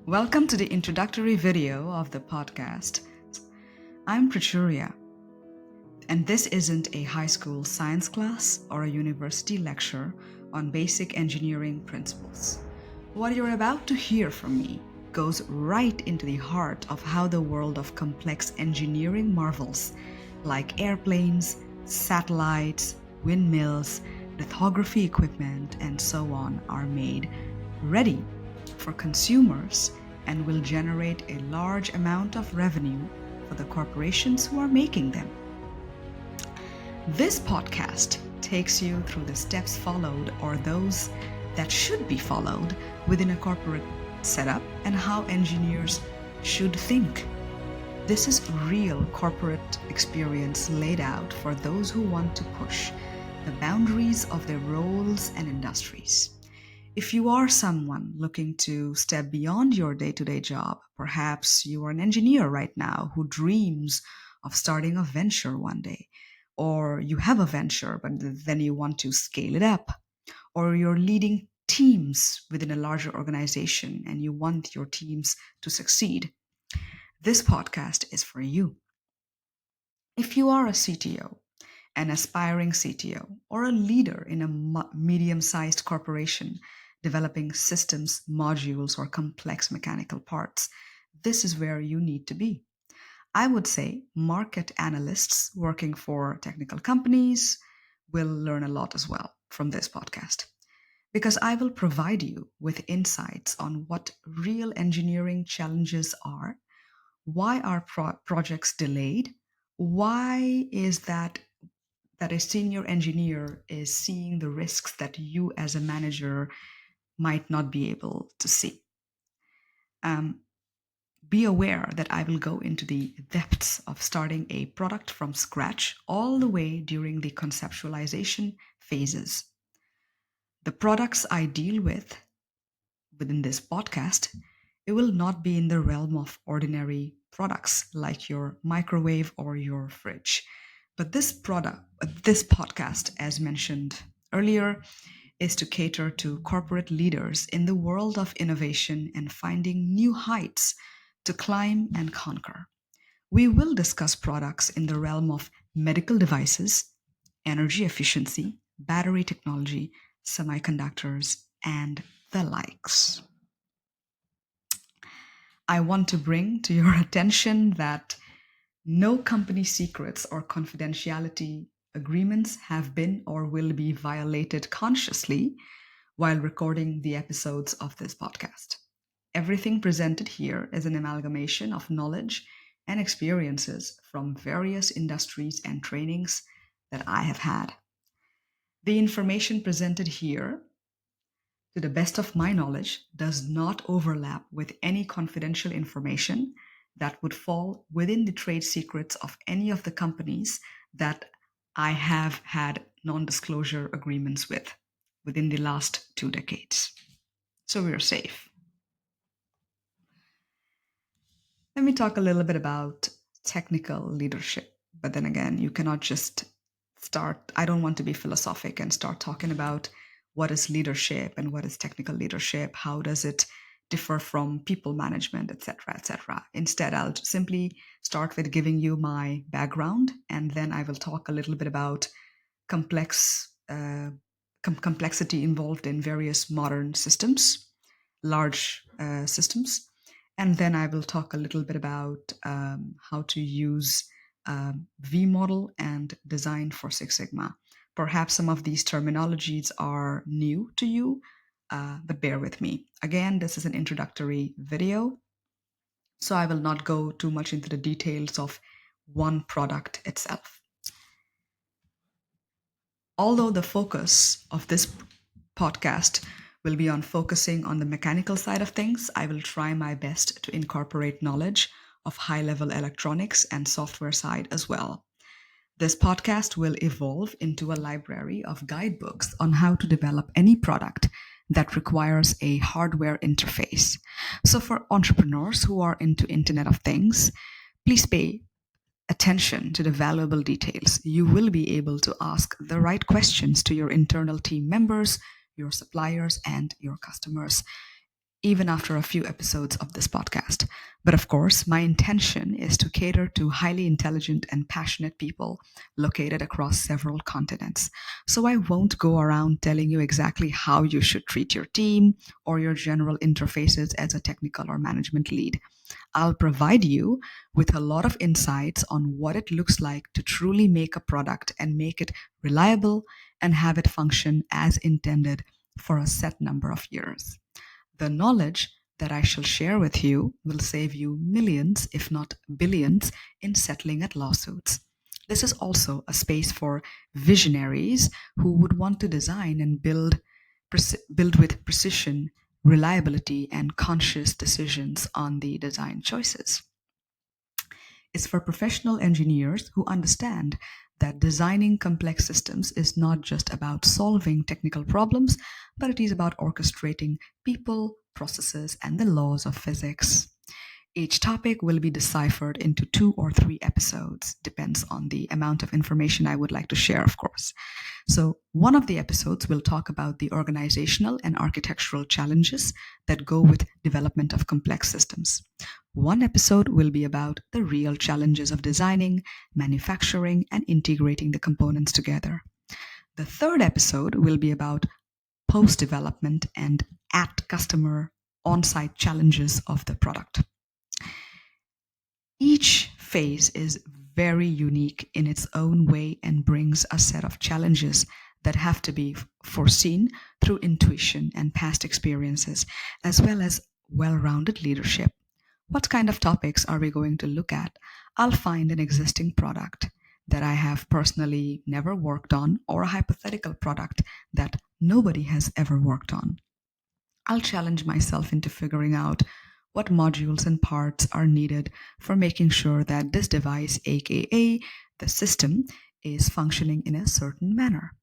Welcome to the introductory video of the podcast. I'm Prachurya, and this isn't a high school science class or a university lecture on basic engineering principles. What you're about to hear from me goes right into the heart of how the world of complex engineering marvels like airplanes, satellites, windmills, lithography equipment, and so on are made ready for consumers and will generate a large amount of revenue for the corporations who are making them. This podcast takes you through the steps followed or those that should be followed within a corporate setup and how engineers should think. This is real corporate experience laid out for those who want to push the boundaries of their roles and industries. If you are someone looking to step beyond your day-to-day job, perhaps you are an engineer right now who dreams of starting a venture one day, or you have a venture, but then you want to scale it up, or you're leading teams within a larger organization and you want your teams to succeed, this podcast is for you. If you are a CTO, an aspiring CTO, or a leader in a medium-sized corporation developing systems, modules, or complex mechanical parts, this is where you need to be. I would say market analysts working for technical companies will learn a lot as well from this podcast, because I will provide you with insights on what real engineering challenges are, why are projects delayed, why is that a senior engineer is seeing the risks that you as a manager might not be able to see. Be aware that I will go into the depths of starting a product from scratch all the way during the conceptualization phases. The products I deal with within this podcast, it will not be in the realm of ordinary products like your microwave or your fridge. But this podcast, as mentioned earlier, is to cater to corporate leaders in the world of innovation and finding new heights to climb and conquer. We will discuss products in the realm of medical devices, energy efficiency, battery technology, semiconductors, and the likes. I want to bring to your attention that no company secrets or confidentiality agreements have been or will be violated consciously while recording the episodes of this podcast. Everything presented here is an amalgamation of knowledge and experiences from various industries and trainings that I have had. The information presented here, to the best of my knowledge, does not overlap with any confidential information that would fall within the trade secrets of any of the companies that I have had non-disclosure agreements with within the last 2 decades. So we're safe. Let me talk a little bit about technical leadership. But then again, you cannot just I don't want to be philosophic and start talking about what is leadership and what is technical leadership, how does it differ from people management, etc., etc. Instead, I'll simply start with giving you my background, and then I will talk a little bit about complexity involved in various modern systems, large systems. And then I will talk a little bit about how to use V model and design for Six Sigma. Perhaps some of these terminologies are new to you, but bear with me. Again, this is an introductory video, so I will not go too much into the details of one product itself. Although the focus of this podcast will be on focusing on the mechanical side of things, I will try my best to incorporate knowledge of high-level electronics and software side as well. This podcast will evolve into a library of guidebooks on how to develop any product that requires a hardware interface. So for entrepreneurs who are into Internet of Things, please pay attention to the valuable details. You will be able to ask the right questions to your internal team members, your suppliers, and your customers. even after a few episodes of this podcast. But of course, my intention is to cater to highly intelligent and passionate people located across several continents. So I won't go around telling you exactly how you should treat your team or your general interfaces as a technical or management lead. I'll provide you with a lot of insights on what it looks like to truly make a product and make it reliable and have it function as intended for a set number of years. The knowledge that I shall share with you will save you millions, if not billions, in settling at lawsuits. This is also a space for visionaries who would want to design and build with precision, reliability, and conscious decisions on the design choices. It's for professional engineers who understand that designing complex systems is not just about solving technical problems, but it is about orchestrating people, processes, and the laws of physics. Each topic will be deciphered into 2 or 3 episodes, depends on the amount of information I would like to share, of course. So, one of the episodes will talk about the organizational and architectural challenges that go with development of complex systems. One episode will be about the real challenges of designing, manufacturing, and integrating the components together. The third episode will be about post development and at customer on site challenges of the product. Each phase is very unique in its own way and brings a set of challenges that have to be foreseen through intuition and past experiences, as well as well rounded leadership. What kind of topics are we going to look at? I'll find an existing product that I have personally never worked on, or a hypothetical product that nobody has ever worked on. I'll challenge myself into figuring out what modules and parts are needed for making sure that this device, aka the system, is functioning in a certain manner.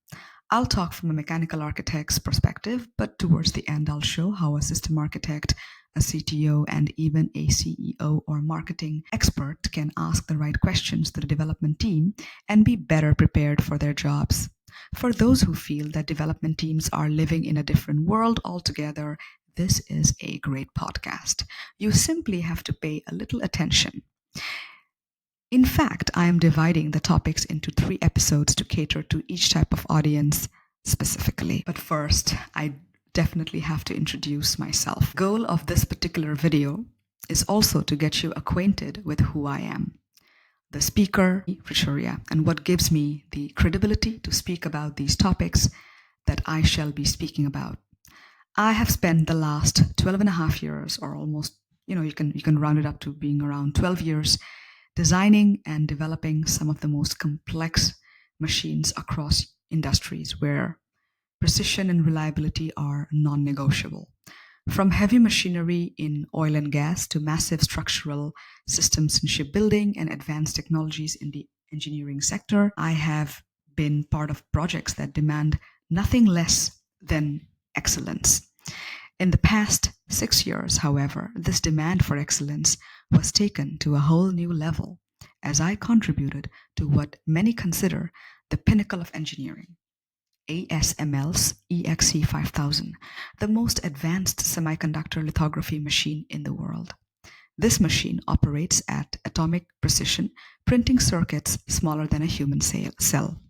I'll talk from a mechanical architect's perspective, but towards the end, I'll show how a system architect, a CTO, and even a CEO or marketing expert can ask the right questions to the development team and be better prepared for their jobs. For those who feel that development teams are living in a different world altogether, this is a great podcast. You simply have to pay a little attention. In fact, I am dividing the topics into 3 episodes to cater to each type of audience specifically. But first, I definitely have to introduce myself. The goal of this particular video is also to get you acquainted with who I am. The speaker, Prachurya, and what gives me the credibility to speak about these topics that I shall be speaking about. I have spent the last 12 and a half years, or almost, you can round it up to being around 12 years, designing and developing some of the most complex machines across industries where precision and reliability are non-negotiable. From heavy machinery in oil and gas to massive structural systems in shipbuilding and advanced technologies in the engineering sector, I have been part of projects that demand nothing less than excellence. In the past 6 years, however, this demand for excellence was taken to a whole new level as I contributed to what many consider the pinnacle of engineering, ASML's EXE5000, the most advanced semiconductor lithography machine in the world. This machine operates at atomic precision, printing circuits smaller than a human cell.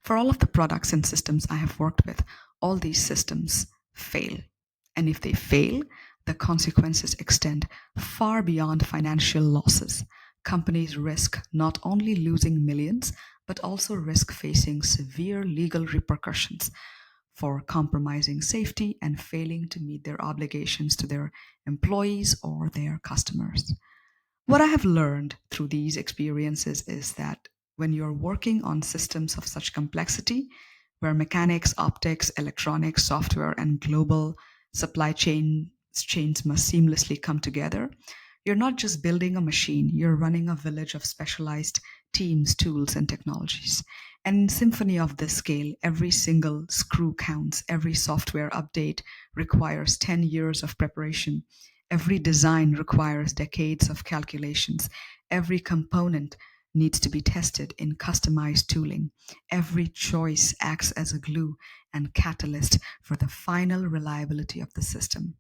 For all of the products and systems I have worked with, all these systems fail. And if they fail, the consequences extend far beyond financial losses. Companies risk not only losing millions, but also risk facing severe legal repercussions for compromising safety and failing to meet their obligations to their employees or their customers. What I have learned through these experiences is that when you're working on systems of such complexity, where mechanics, optics, electronics, software, and global supply chains must seamlessly come together, you're not just building a machine, you're running a village of specialized teams, tools, and technologies. And in symphony of this scale, every single screw counts, every software update requires 10 years of preparation, every design requires decades of calculations, every component needs to be tested in customized tooling, every choice acts as a glue, and catalyst for the final reliability of the system.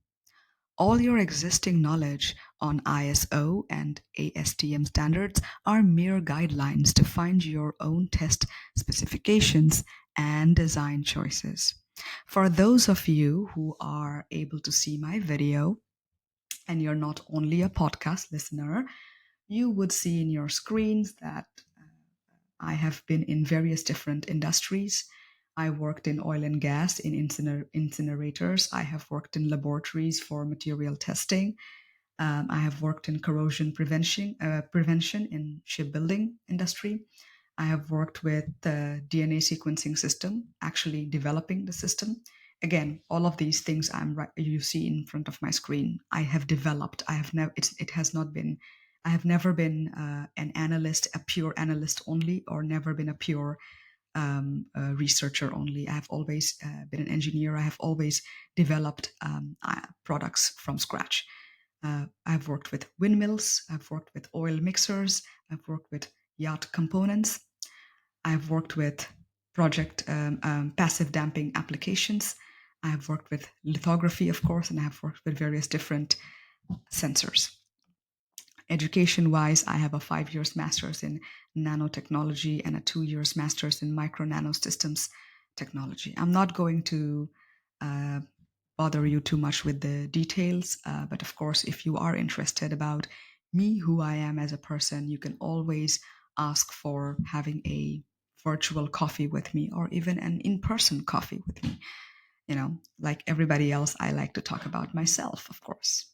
All your existing knowledge on ISO and ASTM standards are mere guidelines to find your own test specifications and design choices. For those of you who are able to see my video and you're not only a podcast listener, you would see in your screens that I have been in various different industries. I worked in oil and gas, in incinerators. I have worked in laboratories for material testing. I have worked in corrosion prevention in shipbuilding industry. I have worked with the DNA sequencing system, actually developing the system. Again, all of these things you see in front of my screen, I have developed. I have never. It has not been. I have never been an analyst, a pure analyst only, or never been a pure researcher only. I have always been an engineer. I have always developed products from scratch. I've worked with windmills, I've worked with oil mixers, I've worked with yacht components, I've worked with project passive damping applications, I've worked with lithography, of course, and I've worked with various different sensors. Education wise, I have a 5 years master's in nanotechnology and a 2 years master's in micro nanosystems technology. I'm not going to bother you too much with the details, but of course, if you are interested about me, who I am as a person, you can always ask for having a virtual coffee with me or even an in-person coffee with me. You know, like everybody else, I like to talk about myself, of course.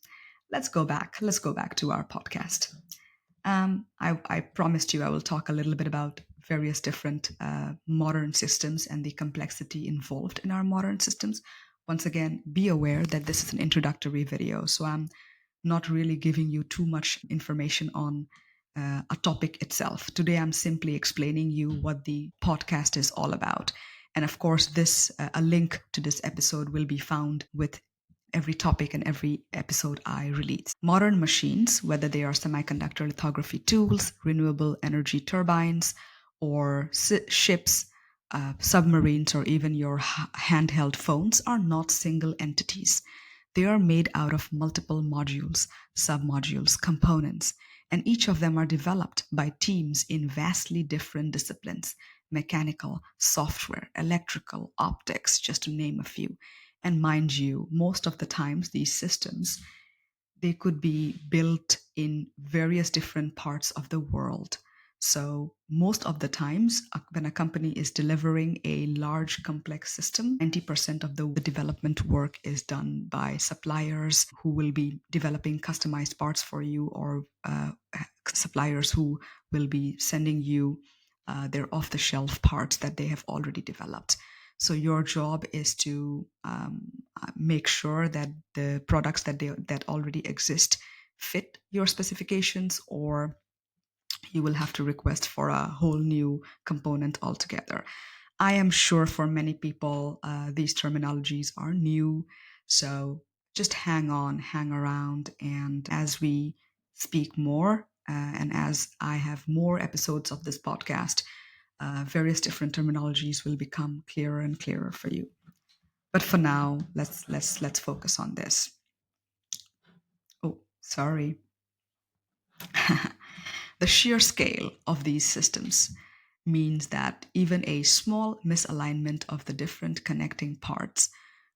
Let's go back to our podcast. I promised you I will talk a little bit about various different modern systems and the complexity involved in our modern systems. Once again, be aware that this is an introductory video, so I'm not really giving you too much information on a topic itself. Today, I'm simply explaining you what the podcast is all about. And of course, a link to this episode will be found with every topic and every episode I release. Modern machines, whether they are semiconductor lithography tools, renewable energy turbines, or ships, submarines, or even your handheld phones, are not single entities. They are made out of multiple modules, submodules, components, and each of them are developed by teams in vastly different disciplines: mechanical, software, electrical, optics, just to name a few. And mind you, most of the times these systems, they could be built in various different parts of the world. So most of the times when a company is delivering a large complex system, 90% of the development work is done by suppliers who will be developing customized parts for you, or suppliers who will be sending you their off-the-shelf parts that they have already developed. So your job is to make sure that the products that already exist fit your specifications, or you will have to request for a whole new component altogether. I am sure for many people these terminologies are new, so just hang on, hang around, and as we speak more and as I have more episodes of this podcast, various different terminologies will become clearer and clearer for you. But for now, let's focus on this. Oh, sorry. The sheer scale of these systems means that even a small misalignment of the different connecting parts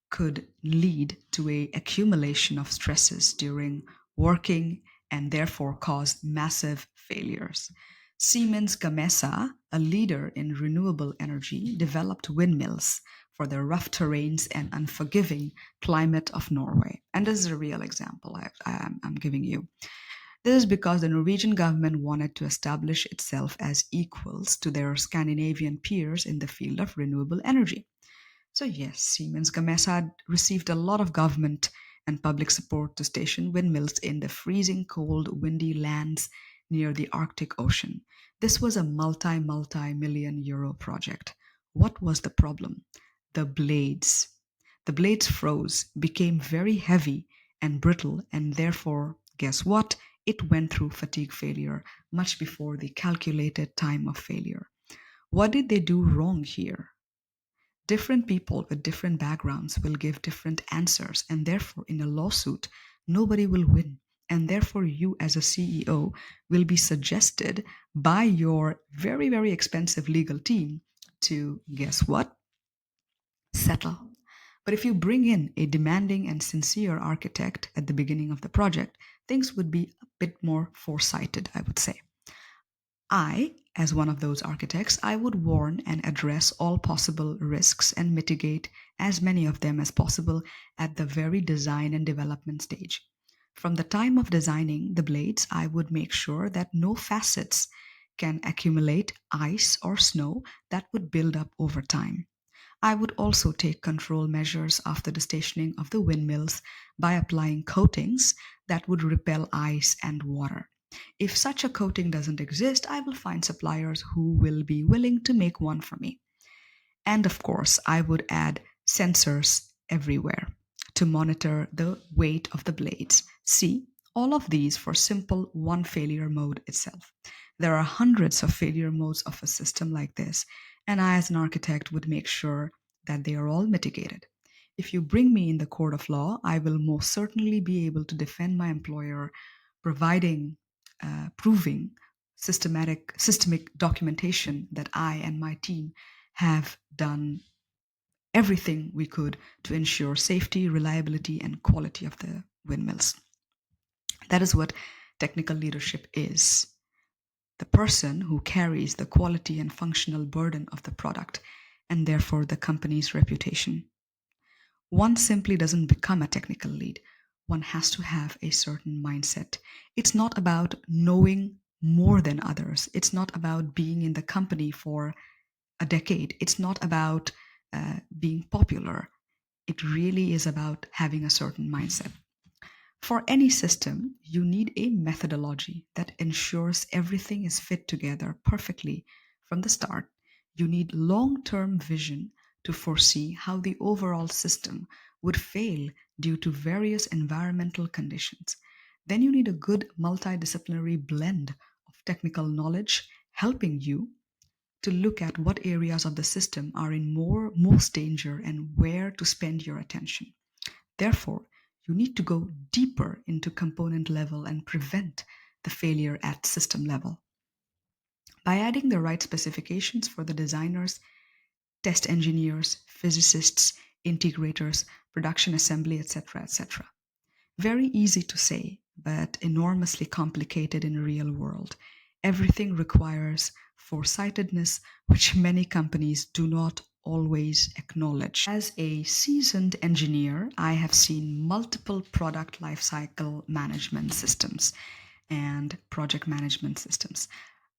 could lead to a accumulation of stresses during working and therefore cause massive failures. Siemens Gamesa, a leader in renewable energy, developed windmills for the rough terrains and unforgiving climate of Norway. And this is a real example I'm giving you. This is because the Norwegian government wanted to establish itself as equals to their Scandinavian peers in the field of renewable energy. So yes, Siemens Gamesa received a lot of government and public support to station windmills in the freezing cold, windy lands near the Arctic Ocean. This was a multi-million euro project. What was the problem? The blades. The blades froze, became very heavy and brittle, and therefore, guess what? It went through fatigue failure much before the calculated time of failure. What did they do wrong here? Different people with different backgrounds will give different answers, and therefore, in a lawsuit, nobody will win. And therefore, you as a CEO will be suggested by your very, very expensive legal team to, guess what? Settle. But if you bring in a demanding and sincere architect at the beginning of the project, things would be a bit more foresighted, I would say. As one of those architects, I would warn and address all possible risks and mitigate as many of them as possible at the very design and development stage. From the time of designing the blades, I would make sure that no facets can accumulate ice or snow that would build up over time. I would also take control measures after the stationing of the windmills by applying coatings that would repel ice and water. If such a coating doesn't exist, I will find suppliers who will be willing to make one for me. And of course, I would add sensors everywhere to monitor the weight of the blades. See, all of these for simple one failure mode itself. There are hundreds of failure modes of a system like this, and I, as an architect, would make sure that they are all mitigated. If you bring me in the court of law, I will most certainly be able to defend my employer, providing, proving systemic documentation that I and my team have done everything we could to ensure safety, reliability, and quality of the windmills. That is what technical leadership is: the person who carries the quality and functional burden of the product, and therefore the company's reputation. One simply doesn't become a technical lead. One has to have a certain mindset. It's not about knowing more than others. It's not about being in the company for a decade. It's not about being popular. It really is about having a certain mindset. For any system, you need a methodology that ensures everything is fit together perfectly from the start. You need long-term vision to foresee how the overall system would fail due to various environmental conditions. Then you need a good multidisciplinary blend of technical knowledge helping you to look at what areas of the system are in most danger and where to spend your attention. Therefore, you need to go deeper into component level and prevent the failure at system level. By adding the right specifications for the designers, test engineers, physicists, integrators, production assembly, etc., etc. Very easy to say, but enormously complicated in real world. Everything requires foresightedness, which many companies do not always acknowledge. As a seasoned engineer, I have seen multiple product lifecycle management systems and project management systems.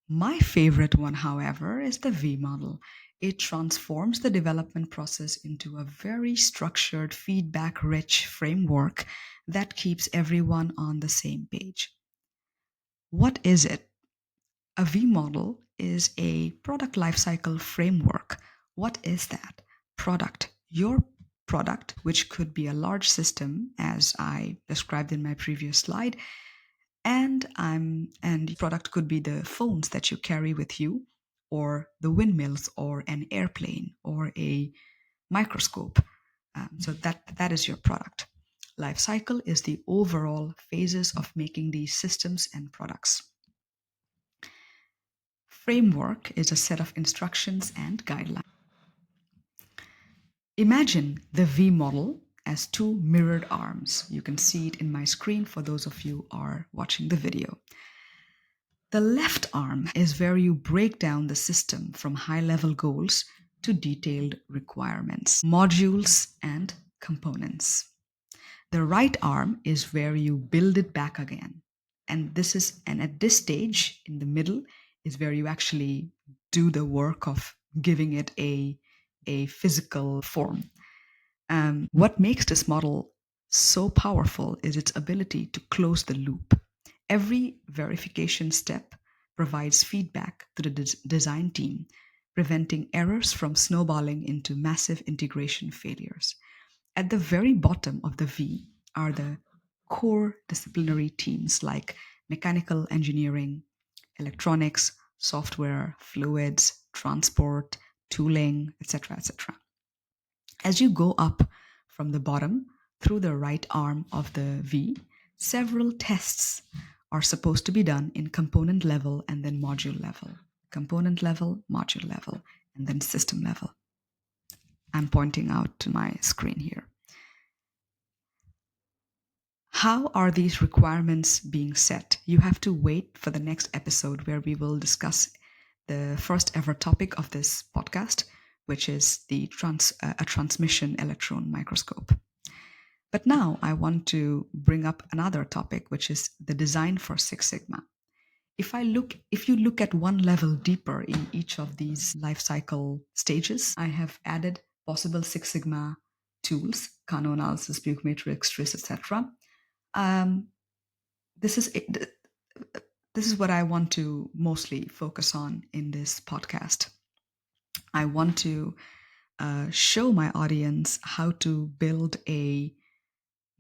My favorite one, however, is the V model. It transforms the development process into a very structured, feedback rich framework that keeps everyone on the same page. What is it? A V model is a product lifecycle framework. What is that? Product. Your product, which could be a large system, as I described in my previous slide, and product could be the phones that you carry with you, or the windmills, or an airplane, or a microscope. So that is your product. Life cycle is the overall phases of making these systems and products. Framework is a set of instructions and guidelines. Imagine the V model as two mirrored arms. You can see it in my screen for those of you who are watching the video. The left arm is where you break down the system from high-level goals to detailed requirements, modules, and components. The right arm is where you build it back again. And at this stage in the middle is where you actually do the work of giving it a physical form. What makes this model so powerful is its ability to close the loop. Every verification step provides feedback to the design team, preventing errors from snowballing into massive integration failures. At the very bottom of the V are the core disciplinary teams like mechanical engineering, electronics, software, fluids, transport, tooling, etc., etc. As you go up from the bottom through the right arm of the V, several tests are supposed to be done in component level and then module level. Component level, module level, and then system level. I'm pointing out to my screen here. How are these requirements being set? You have to wait for the next episode where we will discuss the first ever topic of this podcast, which is a transmission electron microscope. But now I want to bring up another topic, which is the design for Six Sigma. If you look at one level deeper in each of these life cycle stages, I have added possible Six Sigma tools, Kano analysis, Buick matrix, TRIS, etc. This is what I want to mostly focus on in this podcast. I want to show my audience how to build a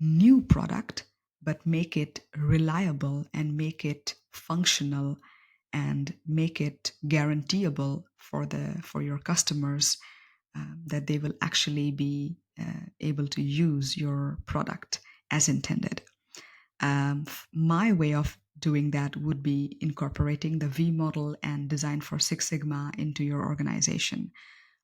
new product, but make it reliable and make it functional and make it guaranteeable for your customers, that they will actually be able to use your product as intended. My way of doing that would be incorporating the V model and design for Six Sigma into your organization.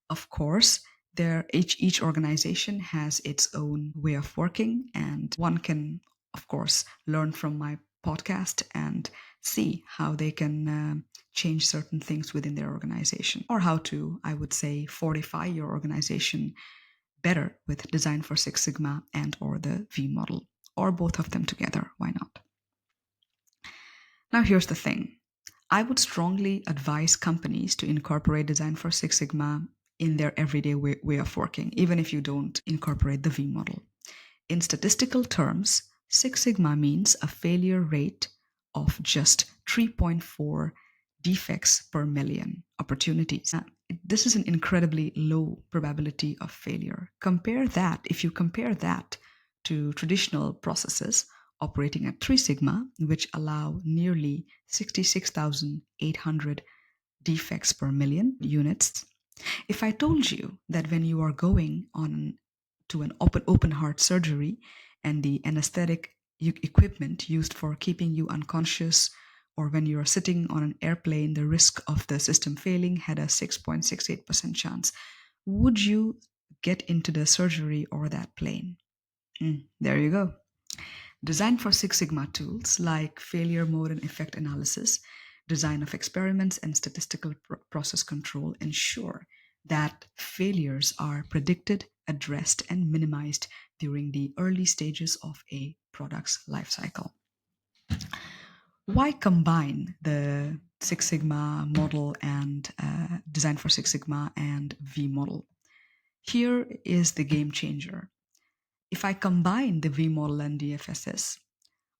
Of course, each organization has its own way of working, and one can, of course, learn from my podcast and see how they can change certain things within their organization, or how to, I would say, fortify your organization better with design for Six Sigma and or the V model, or both of them together. Why not? Now, here's the thing. I would strongly advise companies to incorporate design for Six Sigma in their everyday way of working, even if you don't incorporate the V model. In statistical terms, Six Sigma means a failure rate of just 3.4 defects per million opportunities. This is an incredibly low probability of failure. If you compare that to traditional processes operating at 3 Sigma, which allow nearly 66,800 defects per million units. If I told you that when you are going on to an open heart surgery and the anesthetic equipment used for keeping you unconscious, or when you are sitting on an airplane, the risk of the system failing had a 6.68% chance, would you get into the surgery or that plane? There you go. Design for Six Sigma tools like failure mode and effect analysis, design of experiments, and statistical process control ensure that failures are predicted, addressed, and minimized during the early stages of a product's life cycle. Why combine the Six Sigma model and design for Six Sigma and V model? Here is the game changer. If I combine the V model and DFSS,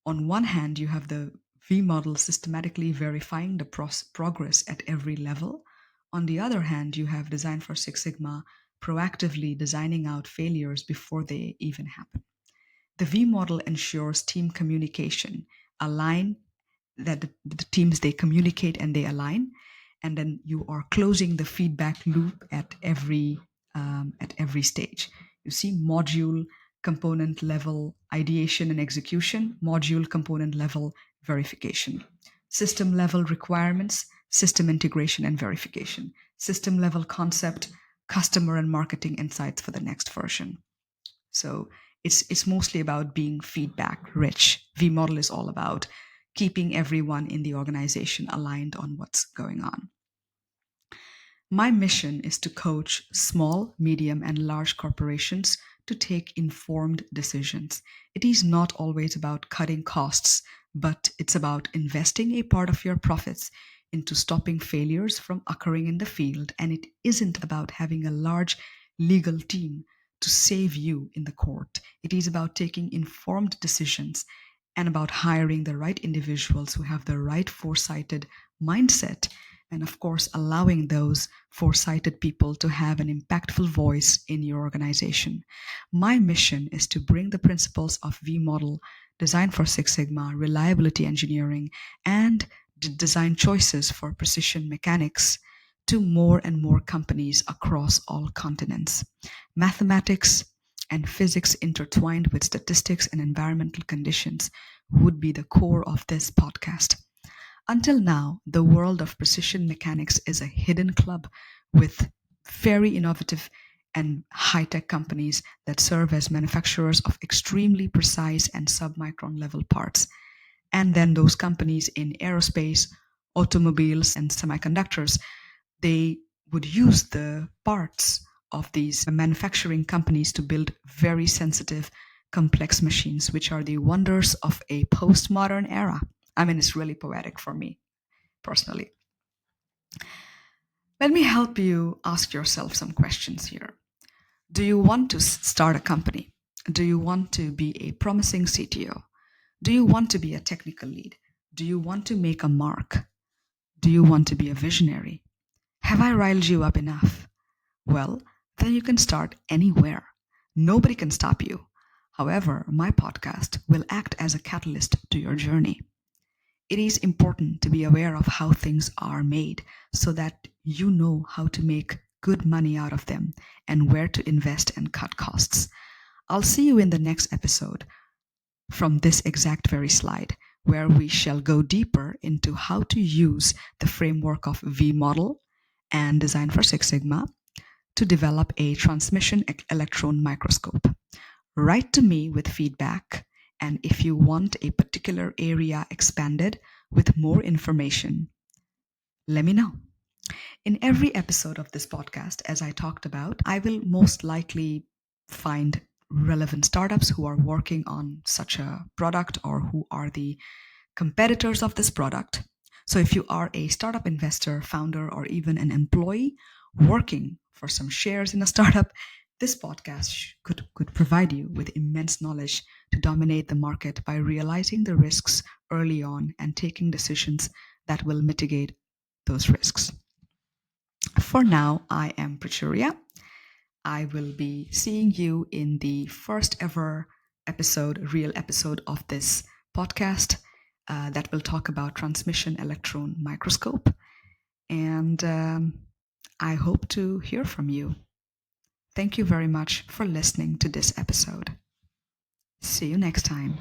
on one hand, you have the V model systematically verifying the progress at every level. On the other hand, you have design for Six Sigma proactively designing out failures before they even happen. The V model ensures team communication, that the teams, they communicate and they align, and then you are closing the feedback loop at every stage. You see module component level ideation and execution, module component level verification, system level requirements, system integration and verification, system level concept, customer and marketing insights for the next version. So it's mostly about being feedback rich. V model is all about keeping everyone in the organization aligned on what's going on. My mission is to coach small, medium, and large corporations to take informed decisions. It is not always about cutting costs, but it's about investing a part of your profits into stopping failures from occurring in the field. And it isn't about having a large legal team to save you in the court. It is about taking informed decisions and about hiring the right individuals who have the right foresighted mindset, and of course, allowing those foresighted people to have an impactful voice in your organization. My mission is to bring the principles of V model, design for Six Sigma, reliability engineering, and design choices for precision mechanics to more and more companies across all continents. Mathematics and physics intertwined with statistics and environmental conditions would be the core of this podcast. Until now, the world of precision mechanics is a hidden club with very innovative and high tech companies that serve as manufacturers of extremely precise and submicron level parts. And then those companies in aerospace, automobiles, and semiconductors, they would use the parts of these manufacturing companies to build very sensitive, complex machines, which are the wonders of a postmodern era. I mean, it's really poetic for me personally. Let me help you ask yourself some questions here. Do you want to start a company? Do you want to be a promising CTO? Do you want to be a technical lead? Do you want to make a mark? Do you want to be a visionary? Have I riled you up enough? Well, then you can start anywhere. Nobody can stop you. However, my podcast will act as a catalyst to your journey. It is important to be aware of how things are made so that you know how to make good money out of them and where to invest and cut costs. I'll see you in the next episode from this exact very slide, where we shall go deeper into how to use the framework of V model and design for Six Sigma to develop a transmission electron microscope. Write to me with feedback, and if you want a particular area expanded with more information, let me know. In every episode of this podcast, as I talked about, I will most likely find relevant startups who are working on such a product or who are the competitors of this product. So if you are a startup investor, founder, or even an employee working for some shares in a startup, this podcast could provide you with immense knowledge to dominate the market by realizing the risks early on and taking decisions that will mitigate those risks. For now, I am Prachurya. I will be seeing you in the first ever real episode of this podcast that will talk about transmission electron microscope. And I hope to hear from you. Thank you very much for listening to this episode. See you next time.